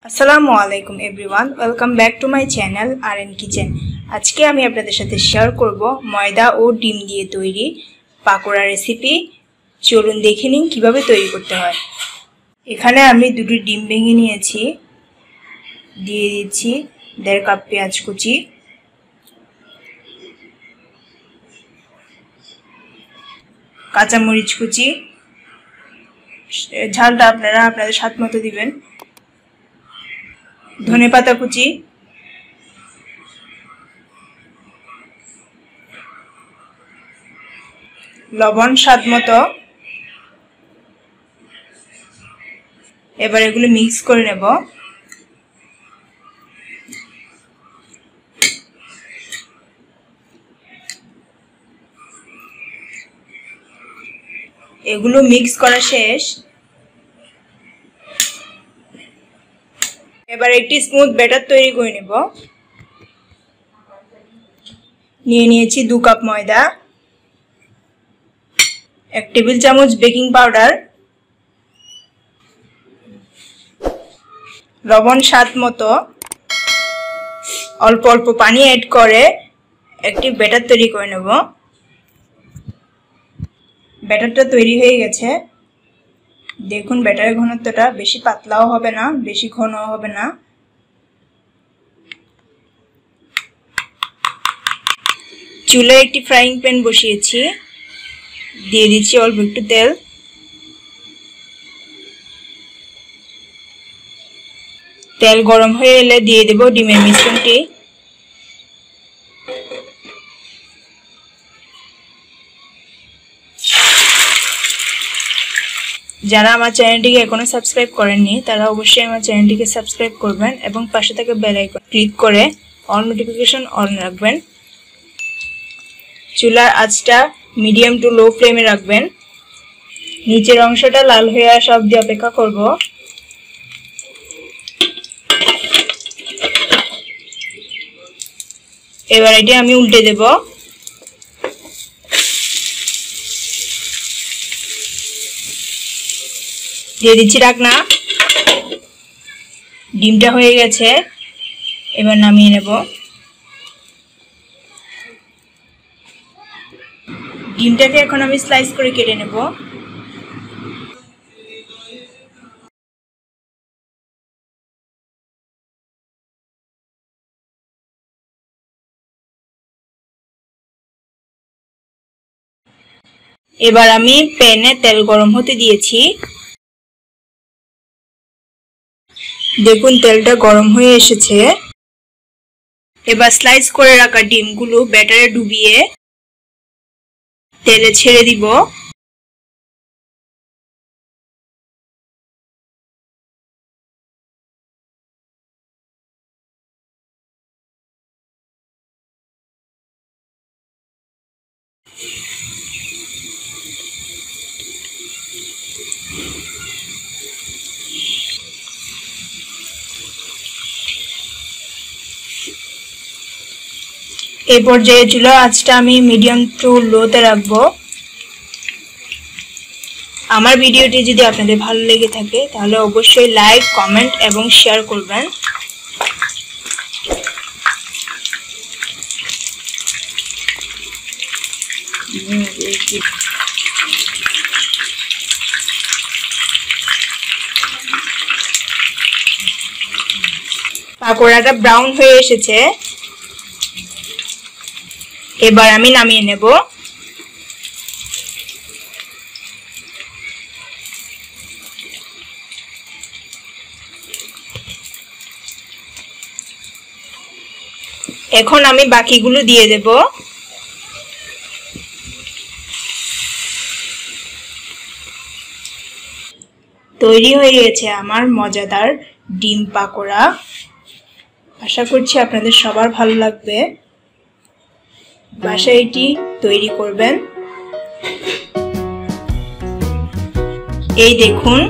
আসসালামু আলাইকুম everyone, welcome back to my channel আর.এন kitchen. আজকে আমি আপনাদের সাথে শেয়ার করব ময়দা ও ডিম দিয়ে তৈরি পাকোড়া রেসিপি। চলুন দেখে নিন কীভাবে তৈরি করতে হয়। এখানে আমি দুটি ডিম ভেঙে নিয়েছি, দিয়ে দিচ্ছি 1.5 কাপ পেঁয়াজ কুচি, কাঁচামরিচ কুচি, ঝালটা আপনারা আপনাদের স্বাদ মতো দিবেন, ধনেপাতা কুচি, লবণ স্বাদ মতো। এবার এগুলো মিক্স করে নেব। এগুলো মিক্স করা শেষ। এবার একটি স্মুথ ব্যাটার তৈরি করে নেব। নিয়ে নিয়েছি 2 কাপ ময়দা, 1 টেবিল চামচ বেকিং পাউডার, লবণ স্বাদ মতো, অল্প অল্প পানি অ্যাড করে একটি ব্যাটার তৈরি করে নেব। ব্যাটারটা তৈরি হয়ে গেছে। দেখুন ব্যাটারের ঘনত্বটা বেশি পাতলাও হবে না, বেশি ঘনও হবে না। চুলায় একটি ফ্রাইং প্যান বসিয়েছি, দিয়ে দিচ্ছি অল্প একটু তেল। তেল গরম হয়ে এলে দিয়ে দেব ডিমের মিশ্রণটি। যারা আমার চ্যানেলটিকে এখনো সাবস্ক্রাইব করেননি তারা অবশ্যই আমার চ্যানেলটিকে সাবস্ক্রাইব করবেন এবং পাশে থাকা বেল আইকন ক্লিক করে অল নোটিফিকেশন অন রাখবেন। চুলার আঁচটা মিডিয়াম টু লো ফ্লেমে রাখবেন। নিচের অংশটা লাল হয়ে আসা অবধি অপেক্ষা করব। এবার এটি আমি উল্টে দেব। দিয়ে দিচ্ছি ঢাকনা। ডিমটা হয়ে গেছে, এবার নামিয়ে নেব। ডিমটাকে এখন আমি স্লাইস করে কেটে নেব। এবার আমি প্যানে তেল গরম হতে দিয়েছি। দেখুন তেলটা গরম হয়ে এসেছে। এবার স্লাইস করে রাখা ডিমগুলো ব্যাটারে ডুবিয়ে তেলে ছেড়ে দিব। এই পর্যায়ে চুলার আঁচটা আমি মিডিয়াম টু লোতে রাখবো। আমার ভিডিওটি যদি আপনাদের ভালো লেগে থাকে তাহলে অবশ্যই লাইক, কমেন্ট এবং শেয়ার করবেন। পাকোড়াটা ব্রাউন হয়ে এসেছে, এবার আমি নামিয়ে নেব। এখন আমি বাকিগুলো দিয়ে দেব। তৈরি হয়ে গেছে আমার মজাদার ডিম পাকোড়া। আশা করছি আপনাদের সবার ভালো লাগবে। বাসায় এটি তৈরি করবেন। এই দেখুন